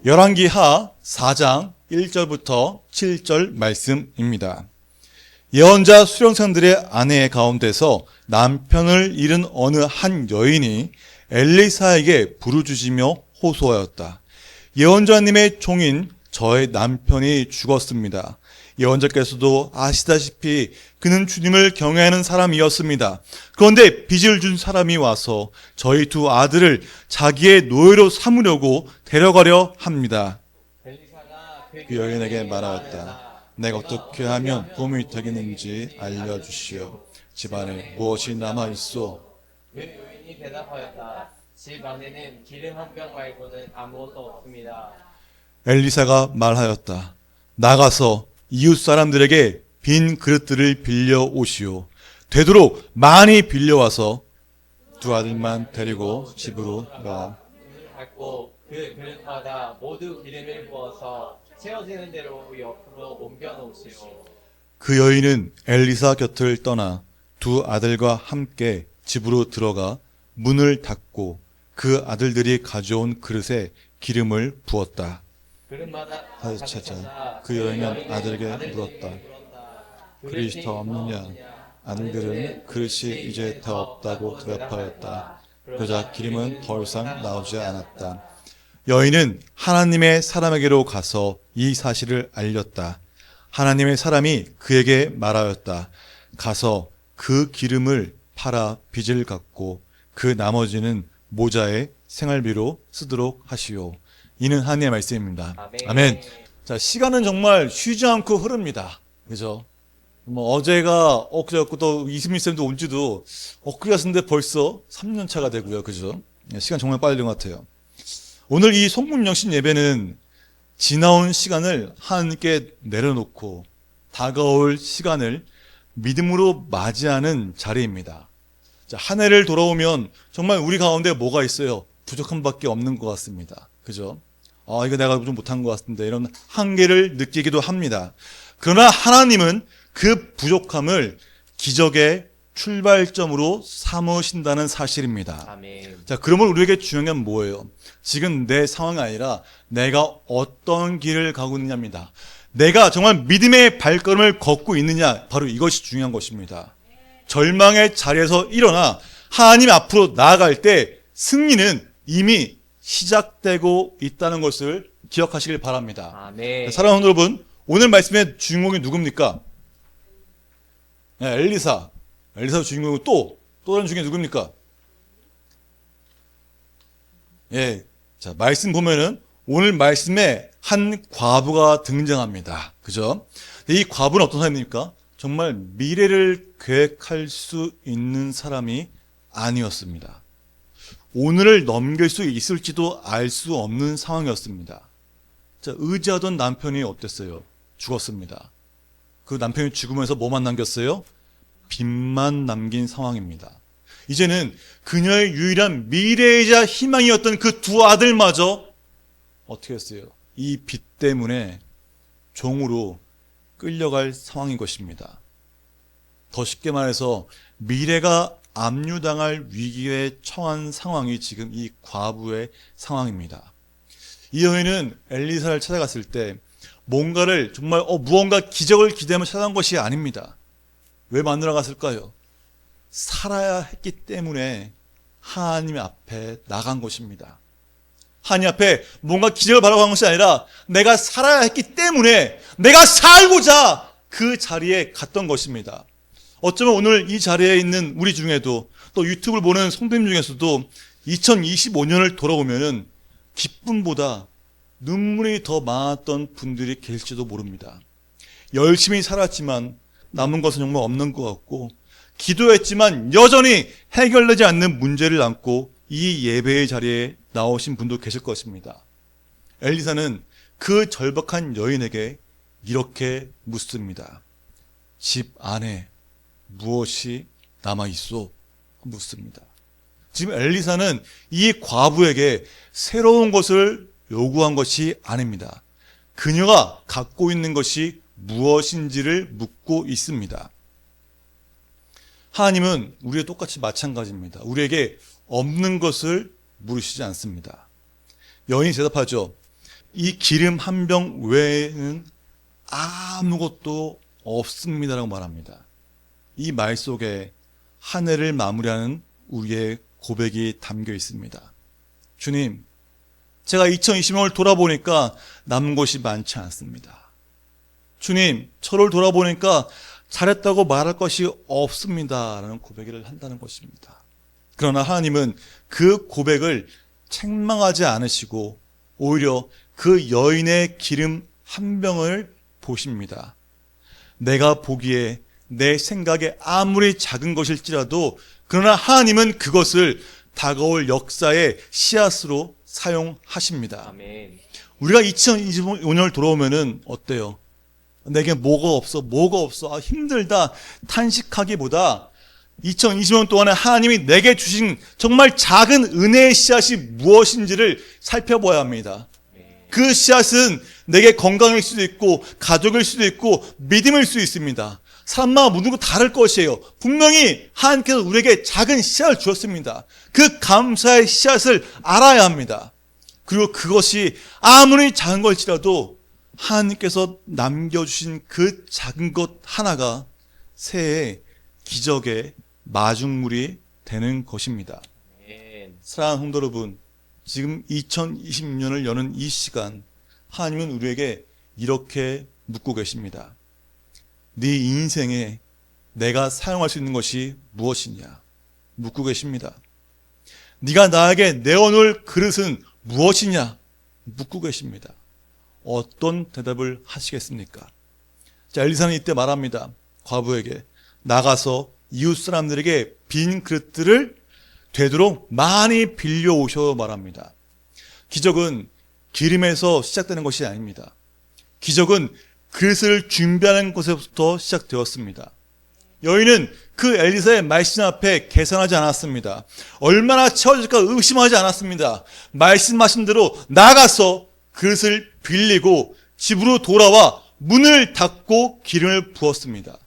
열왕기하 4장 1절부터 7절 말씀입니다. 예언자 수령사들의 아내 가운데서 남편을 잃은 어느 한 여인이 엘리사에게 부르짖으며 호소하였다. 예언자님의 종인 저의 남편이 죽었습니다. 예언자께서도 아시다시피 그는 주님을 경외하는 사람이었습니다. 그런데 빚을 준 사람이 와서 저희 두 아들을 자기의 노예로 삼으려고 데려가려 합니다. 그 여인에게 말하였다. 내가 어떻게 하면 도움이 되겠는지 알려주시오. 집안에 무엇이 남아있소? 그 여인이 대답하였다. 집 안에는 기름 한 병 말고는 아무것도 없습니다. 엘리사가 말하였다. 나가서 이웃 사람들에게 빈 그릇들을 빌려 오시오. 되도록 많이 빌려와서 두 아들만 데리고 집으로 가. 문을 닫고 그 그릇마다 모두 기름을 부어서 채워지는 대로 옆으로 옮겨 놓으시오. 그 여인은 엘리사 곁을 떠나 두 아들과 함께 집으로 들어가 문을 닫고 그 아들들이 가져온 그릇에 기름을 부었다. 그릇마다 가득 차자 그 여인은 아들에게 물었다. 그릇이 더 없느냐? 아들들은 그릇이 이제 더 없다고 대답하였다. 그러자 기름은 더 이상 나오지 않았다. 여인은 하나님의 사람에게로 가서 이 사실을 알렸다. 하나님의 사람이 그에게 말하였다. 가서 그 기름을 팔아 빚을 갚고 그 나머지는 모자에 생활비로 쓰도록 하시오. 이는 하나님의 말씀입니다. 아멘. 자, 시간은 정말 쉬지 않고 흐릅니다. 그죠? 어제가 엊그제였고 또 이수민 쌤도 온 지도 엊그제 같은데 벌써 3년 차가 되고요. 그죠? 시간 정말 빨리 된 것 같아요. 오늘 이 송금영신 예배는 지나온 시간을 하나님께 내려놓고 다가올 시간을 믿음으로 맞이하는 자리입니다. 자, 한 해를 돌아오면 정말 우리 가운데 뭐가 있어요? 부족한 밖에 없는 것 같습니다. 그죠? 이거 내가 좀 못한 것 같은데 이런 한계를 느끼기도 합니다. 그러나 하나님은 그 부족함을 기적의 출발점으로 삼으신다는 사실입니다. 아멘. 자, 그러면 우리에게 중요한 건 뭐예요? 지금 내 상황이 아니라 내가 어떤 길을 가고 있느냐입니다. 내가 정말 믿음의 발걸음을 걷고 있느냐, 바로 이것이 중요한 것입니다. 절망의 자리에서 일어나 하나님 앞으로 나아갈 때 승리는 이미 시작되고 있다는 것을 기억하시길 바랍니다. 아멘. 사랑하는 여러분, 오늘 말씀의 주인공이 누굽니까? 네, 엘리사 주인공은 또 다른 중에 누굽니까? 예, 자, 말씀 보면은 오늘 말씀에 한 과부가 등장합니다. 그죠? 이 과부는 어떤 사람입니까? 정말 미래를 계획할 수 있는 사람이 아니었습니다. 오늘을 넘길 수 있을지도 알 수 없는 상황이었습니다. 자, 의지하던 남편이 어땠어요? 죽었습니다. 그 남편이 죽으면서 뭐만 남겼어요? 빚만 남긴 상황입니다. 이제는 그녀의 유일한 미래이자 희망이었던 그 두 아들마저 어떻게 했어요? 이 빚 때문에 종으로 끌려갈 상황인 것입니다. 더 쉽게 말해서 미래가 압류당할 위기에 처한 상황이 지금 이 과부의 상황입니다. 이 여인은 엘리사를 찾아갔을 때 뭔가를 정말 무언가 기적을 기대하며 찾아간 것이 아닙니다. 왜 만나러 갔을까요? 살아야 했기 때문에 하나님 앞에 나간 것입니다. 하나님 앞에 뭔가 기적을 바라고 간 것이 아니라 내가 살아야 했기 때문에 내가 살고자 그 자리에 갔던 것입니다. 어쩌면 오늘 이 자리에 있는 우리 중에도 또 유튜브를 보는 성도님 중에서도 2025년을 돌아보면은 기쁨보다 눈물이 더 많았던 분들이 계실지도 모릅니다. 열심히 살았지만 남은 것은 정말 없는 것 같고 기도했지만 여전히 해결되지 않는 문제를 안고 이 예배의 자리에 나오신 분도 계실 것입니다. 엘리사는 그 절박한 여인에게 이렇게 묻습니다. 집 안에 무엇이 남아있소? 묻습니다. 지금 엘리사는 이 과부에게 새로운 것을 요구한 것이 아닙니다. 그녀가 갖고 있는 것이 무엇인지를 묻고 있습니다. 하나님은 우리와 똑같이 마찬가지입니다. 우리에게 없는 것을 물으시지 않습니다. 여인이 대답하죠. 이 기름 한 병 외에는 아무것도 없습니다라고 말합니다. 이 말 속에 한 해를 마무리하는 우리의 고백이 담겨 있습니다. 주님, 제가 2020년을 돌아보니까 남은 것이 많지 않습니다. 주님, 저를 돌아보니까 잘했다고 말할 것이 없습니다. 라는 고백을 한다는 것입니다. 그러나 하나님은 그 고백을 책망하지 않으시고 오히려 그 여인의 기름 한 병을 보십니다. 내가 보기에 내 생각에 아무리 작은 것일지라도 그러나 하나님은 그것을 다가올 역사의 씨앗으로 사용하십니다. 아멘. 우리가 2025년을 돌아오면은 어때요? 내게 뭐가 없어, 힘들다, 탄식하기보다 2020년 동안에 하나님이 내게 주신 정말 작은 은혜의 씨앗이 무엇인지를 살펴봐야 합니다. 그 씨앗은 내게 건강일 수도 있고, 가족일 수도 있고, 믿음일 수 있습니다. 사람마다 모든 거 다를 것이에요. 분명히 하나님께서 우리에게 작은 씨앗을 주었습니다. 그 감사의 씨앗을 알아야 합니다. 그리고 그것이 아무리 작은 걸지라도 하나님께서 남겨주신 그 작은 것 하나가 새해 기적의 마중물이 되는 것입니다. 아멘. 사랑하는 성도 여러분, 지금 2026년을 여는 이 시간 하나님은 우리에게 이렇게 묻고 계십니다. 네 인생에 내가 사용할 수 있는 것이 무엇이냐 묻고 계십니다. 네가 나에게 내어놓을 그릇은 무엇이냐 묻고 계십니다. 어떤 대답을 하시겠습니까? 자, 엘리사는 이때 말합니다. 과부에게 나가서 이웃 사람들에게 빈 그릇들을 되도록 많이 빌려오셔 말합니다. 기적은 기름에서 시작되는 것이 아닙니다. 기적은 그릇을 준비하는 것에부터 시작되었습니다. 여인은 그 엘리사의 말씀 앞에 계산하지 않았습니다. 얼마나 채워질까 의심하지 않았습니다. 말씀하신 대로 나가서 그릇을 빌리고 집으로 돌아와 문을 닫고 기름을 부었습니다.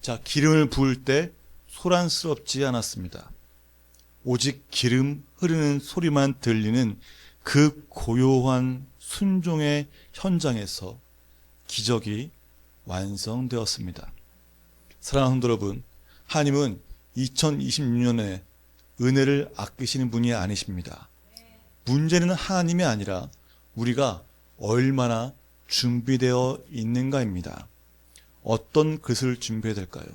자, 기름을 부을 때 소란스럽지 않았습니다. 오직 기름 흐르는 소리만 들리는 그 고요한 순종의 현장에서 기적이 완성되었습니다. 사랑하는 성도 여러분, 하나님은 2026년에 은혜를 아끼시는 분이 아니십니다. 문제는 하나님이 아니라 우리가 얼마나 준비되어 있는가입니다. 어떤 그릇을 준비해야 될까요?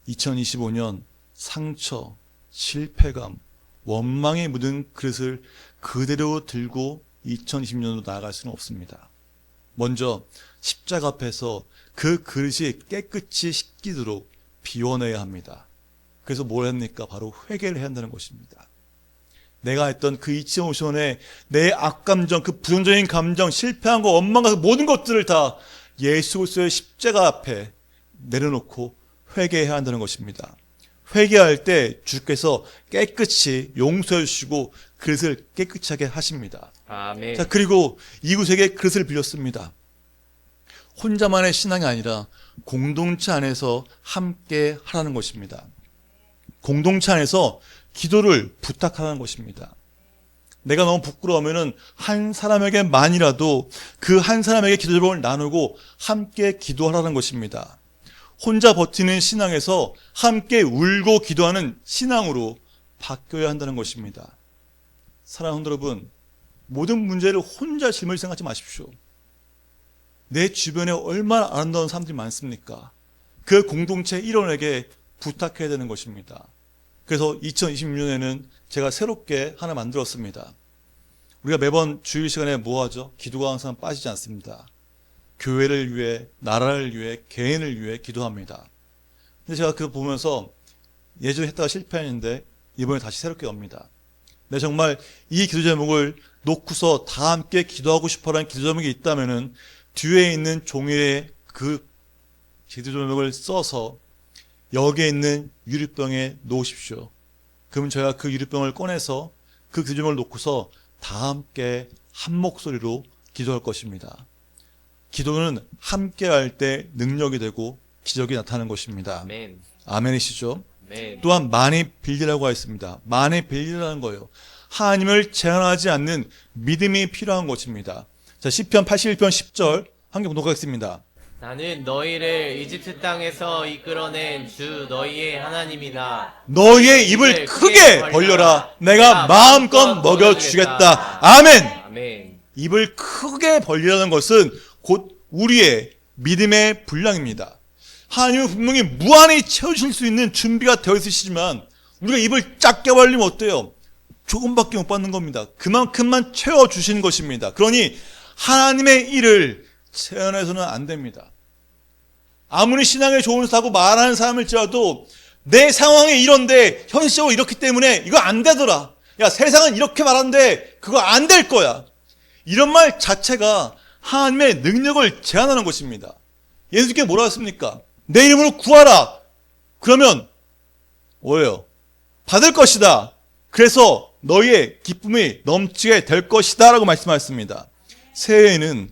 2025년 상처, 실패감, 원망에 묻은 그릇을 그대로 들고 2020년으로 나아갈 수는 없습니다. 먼저 십자가 앞에서 그 그릇이 깨끗이 씻기도록 비워내야 합니다. 그래서 뭘 합니까? 바로 회개를 해야 한다는 것입니다. 내가 했던 그 2050년에 내 악감정, 그 부정적인 감정, 실패한 거, 원망과 모든 것들을 다 예수 그리스도의 십자가 앞에 내려놓고 회개해야 한다는 것입니다. 회개할 때 주께서 깨끗이 용서해 주시고 그릇을 깨끗이 하게 하십니다. 아멘. 자, 그리고 이웃에게 그릇을 빌렸습니다. 혼자만의 신앙이 아니라 공동체 안에서 함께 하라는 것입니다. 공동체 안에서 기도를 부탁하라는 것입니다. 내가 너무 부끄러우면은 한 사람에게만이라도 그 한 사람에게 기도 제목을 나누고 함께 기도하라는 것입니다. 혼자 버티는 신앙에서 함께 울고 기도하는 신앙으로 바뀌어야 한다는 것입니다. 사랑하는 여러분, 모든 문제를 혼자 짊을 생각하지 마십시오. 내 주변에 얼마나 아름다운 사람들이 많습니까? 그 공동체 일원에게 부탁해야 되는 것입니다. 그래서 2026년에는 제가 새롭게 하나 만들었습니다. 우리가 매번 주일 시간에 뭐 하죠? 기도가 항상 빠지지 않습니다. 교회를 위해, 나라를 위해, 개인을 위해 기도합니다. 근데 제가 그거 보면서 예전에 했다가 실패했는데 이번에 다시 새롭게 옵니다. 근데 정말 이 기도 제목을 놓고서 다 함께 기도하고 싶어라는 기도 제목이 있다면은 뒤에 있는 종이에 그 기도 제목을 써서 여기에 있는 유리병에 놓으십시오. 그러면 저희가 그 유리병을 꺼내서 그 기도 제목을 놓고서 다 함께 한 목소리로 기도할 것입니다. 기도는 함께 할 때 능력이 되고 기적이 나타나는 것입니다. 아멘. 아멘이시죠? 아멘. 또한 많이 빌리라고 했습니다. 많이 빌리라는 거예요. 하나님을 제한하지 않는 믿음이 필요한 것입니다. 자, 시편 81편 10절 함께 보도록 하겠습니다. 나는 너희를 이집트 땅에서 이끌어낸 주 너희의 하나님이다. 너희의 입을 크게 벌려라. 내가 마음껏 먹여주겠다. 아멘. 아멘. 입을 크게 벌리라는 것은 곧 우리의 믿음의 분량입니다. 하나님은 분명히 무한히 채우실 수 있는 준비가 되어 있으시지만 우리가 입을 작게 벌리면 어때요? 조금밖에 못 받는 겁니다. 그만큼만 채워주시는 것입니다. 그러니 하나님의 일을 제한해서는 안 됩니다. 아무리 신앙에 좋은 사고 말하는 사람일지라도 내 상황이 이런데 현실적으로 이렇기 때문에 이거 안 되더라. 야, 세상은 이렇게 말하는데 그거 안 될 거야. 이런 말 자체가 하나님의 능력을 제한하는 것입니다. 예수님께 뭐라 했습니까? 내 이름으로 구하라. 그러면 뭐예요? 받을 것이다. 그래서 너희의 기쁨이 넘치게 될 것이다 라고 말씀하셨습니다. 새해에는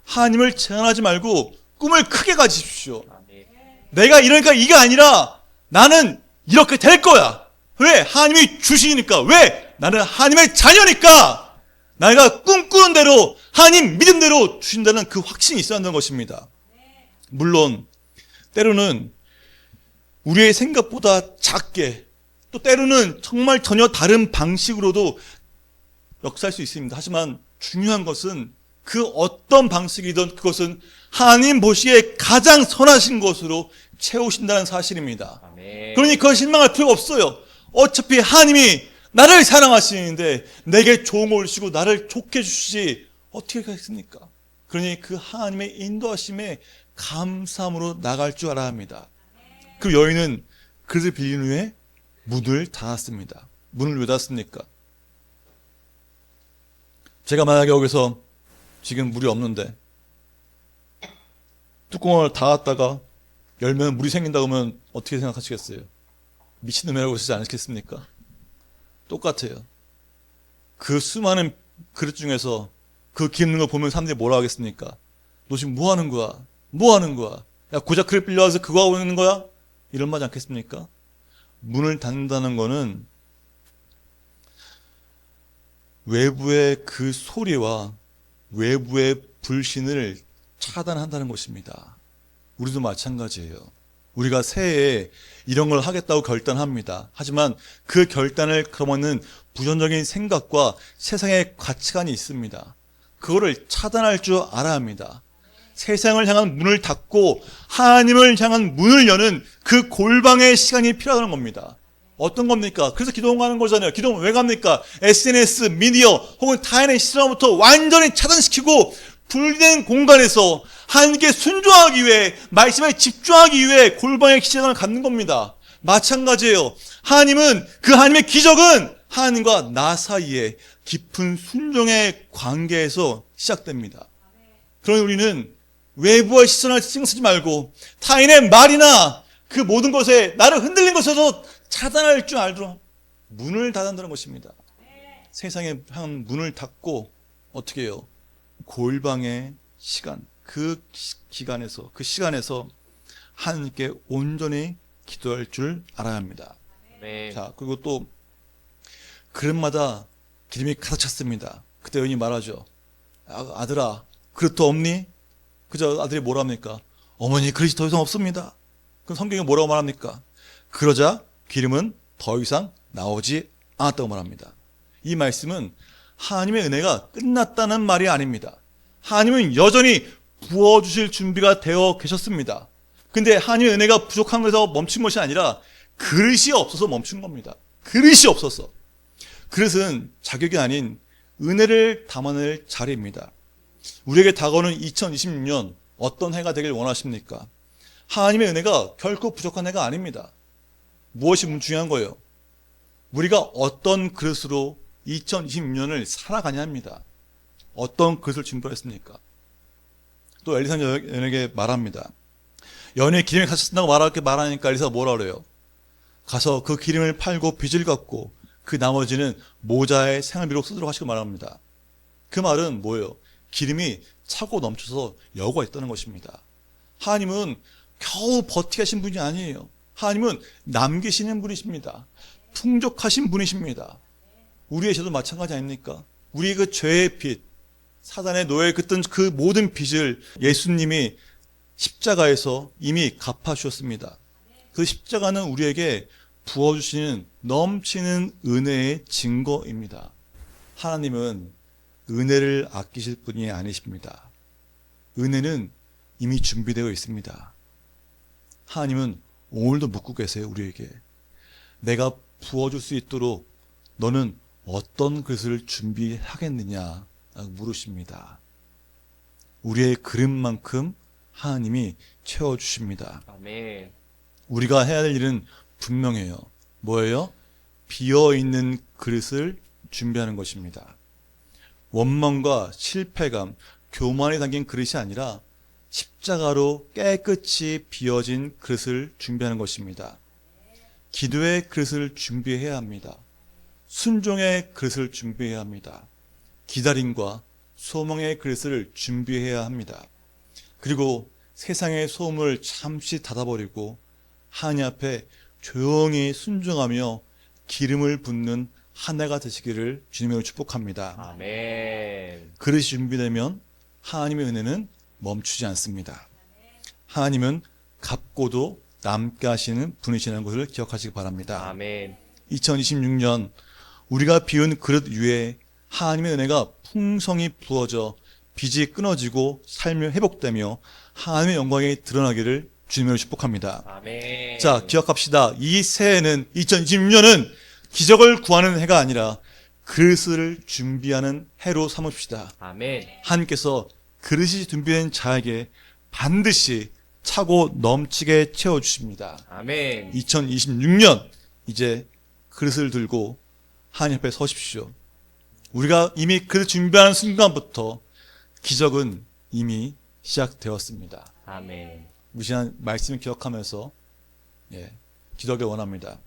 하나님을 제한하지 말고 꿈을 크게 가지십시오. 아멘. 내가 이러니까 이게 아니라 나는 이렇게 될 거야. 왜? 하나님이 주시니까. 왜? 나는 하나님의 자녀니까. 내가 꿈꾸는 대로 하나님 믿음대로 주신다는 그 확신이 있어야 한다는 것입니다. 물론 때로는 우리의 생각보다 작게 또 때로는 정말 전혀 다른 방식으로도 역사할 수 있습니다. 하지만 중요한 것은 그 어떤 방식이든 그것은 하나님 보시기에 가장 선하신 것으로 채우신다는 사실입니다. 아멘. 그러니 그걸 실망할 필요가 없어요. 어차피 하나님이 나를 사랑하시는데 내게 좋은 걸 주시고 나를 좋게 해주시지 어떻게 하겠습니까? 그러니 그 하나님의 인도하심에 감사함으로 나갈 줄 알아야 합니다. 그 여인은 그릇을 빌린 후에 문을 닫았습니다. 문을 왜 닫았습니까? 제가 만약에 여기서 지금 물이 없는데 뚜껑을 닫았다가 열면 물이 생긴다고 하면 어떻게 생각하시겠어요? 미친놈이라고 하시지 않겠습니까? 똑같아요. 그 수많은 그릇 중에서 그 기름는 거 보면 사람들이 뭐라 하겠습니까? 너 지금 뭐 하는 거야? 뭐 하는 거야? 야, 고작 그릇 빌려와서 그거 하고 있는 거야? 이런 말 않겠습니까? 문을 닫는다는 거는 외부의 그 소리와 외부의 불신을 차단한다는 것입니다. 우리도 마찬가지예요. 우리가 새해에 이런 걸 하겠다고 결단합니다. 하지만 그 결단을 걸어먹는 부정적인 생각과 세상의 가치관이 있습니다. 그거를 차단할 줄 알아야 합니다. 세상을 향한 문을 닫고 하나님을 향한 문을 여는 그 골방의 시간이 필요하다는 겁니다. 어떤 겁니까? 그래서 기도원 가는 거잖아요. 기도원 왜 갑니까? SNS, 미디어 혹은 타인의 시선부터 완전히 차단시키고 분리된 공간에서 하나님께 순종하기 위해 말씀에 집중하기 위해 골방의 시간을 갖는 겁니다. 마찬가지예요. 하나님은 그 하나님의 기적은 하나님과 나 사이에 깊은 순종의 관계에서 시작됩니다. 그러니 우리는 외부의 시선을 신경 쓰지 말고 타인의 말이나 그 모든 것에 나를 흔들린 것에서 차단할 줄 알도록 문을 닫는다는 것입니다. 세상에 향한 문을 닫고 어떻게 해요? 골방의 시간, 그 기간에서 그 시간에서 하나님께 온전히 기도할 줄 알아야 합니다. 아멘. 자, 그리고 또 그릇마다 기름이 가득 찼습니다. 그때 여인이 말하죠. 아들아, 그릇 더 없니? 그저 아들이 뭐라 합니까? 어머니, 그릇이 더 이상 없습니다. 그럼 성경이 뭐라고 말합니까? 그러자 기름은 더 이상 나오지 않았다고 말합니다. 이 말씀은 하나님의 은혜가 끝났다는 말이 아닙니다. 하나님은 여전히 부어주실 준비가 되어 계셨습니다. 근데 하나님의 은혜가 부족한 것에서 멈춘 것이 아니라 그릇이 없어서 멈춘 겁니다. 그릇이 없어서. 그릇은 자격이 아닌 은혜를 담아낼 자리입니다. 우리에게 다가오는 2026년 어떤 해가 되길 원하십니까? 하나님의 은혜가 결코 부족한 해가 아닙니다. 무엇이 중요한 거예요? 우리가 어떤 그릇으로 2026년을 살아가냐 합니다. 어떤 그릇을 준비했습니까? 또 엘리사는 여인에게 말합니다. 여인의 기름이 가셨다고 말하니까 엘리사가 뭐라 그래요? 가서 그 기름을 팔고 빚을 갚고 그 나머지는 모자에 생활비로 쓰도록 하시고 말합니다. 그 말은 뭐예요? 기름이 차고 넘쳐서 여유가 있다는 것입니다. 하나님은 겨우 버티게 하신 분이 아니에요. 하나님은 남기시는 분이십니다. 풍족하신 분이십니다. 우리의 죄도 마찬가지 아닙니까? 우리의 그 죄의 빚, 사단의 노예에 긋던 그 모든 빚을 예수님이 십자가에서 이미 갚아주셨습니다. 그 십자가는 우리에게 부어주시는 넘치는 은혜의 증거입니다. 하나님은 은혜를 아끼실 분이 아니십니다. 은혜는 이미 준비되어 있습니다. 하나님은 오늘도 묻고 계세요, 우리에게. 내가 부어줄 수 있도록 너는 어떤 그릇을 준비하겠느냐 라고 물으십니다. 우리의 그릇만큼 하나님이 채워주십니다. 아멘. 우리가 해야 될 일은 분명해요. 뭐예요? 비어있는 그릇을 준비하는 것입니다. 원망과 실패감, 교만이 담긴 그릇이 아니라 십자가로 깨끗이 비어진 그릇을 준비하는 것입니다. 기도의 그릇을 준비해야 합니다. 순종의 그릇을 준비해야 합니다. 기다림과 소망의 그릇을 준비해야 합니다. 그리고 세상의 소음을 잠시 닫아버리고 하나님 앞에 조용히 순종하며 기름을 붓는 한 해가 되시기를 주님으로 축복합니다. 아멘. 그릇이 준비되면 하나님의 은혜는 멈추지 않습니다. 하나님은 갚고도 남게 하시는 분이시라는 것을 기억하시기 바랍니다. 아멘. 2026년 우리가 비운 그릇 위에 하나님의 은혜가 풍성히 부어져 빚이 끊어지고 삶이 회복되며 하나님의 영광이 드러나기를 주님으로 축복합니다. 아멘. 자, 기억합시다. 이 새해는 2026년은 기적을 구하는 해가 아니라 그릇을 준비하는 해로 삼읍시다. 아멘. 하나님께서 그릇이 준비된 자에게 반드시 차고 넘치게 채워주십니다. 아멘. 2026년 이제 그릇을 들고 하나님 앞에 서십시오. 우리가 이미 그릇 준비하는 순간부터 기적은 이미 시작되었습니다. 아멘. 무시한 말씀을 기억하면서 기도하길 원합니다.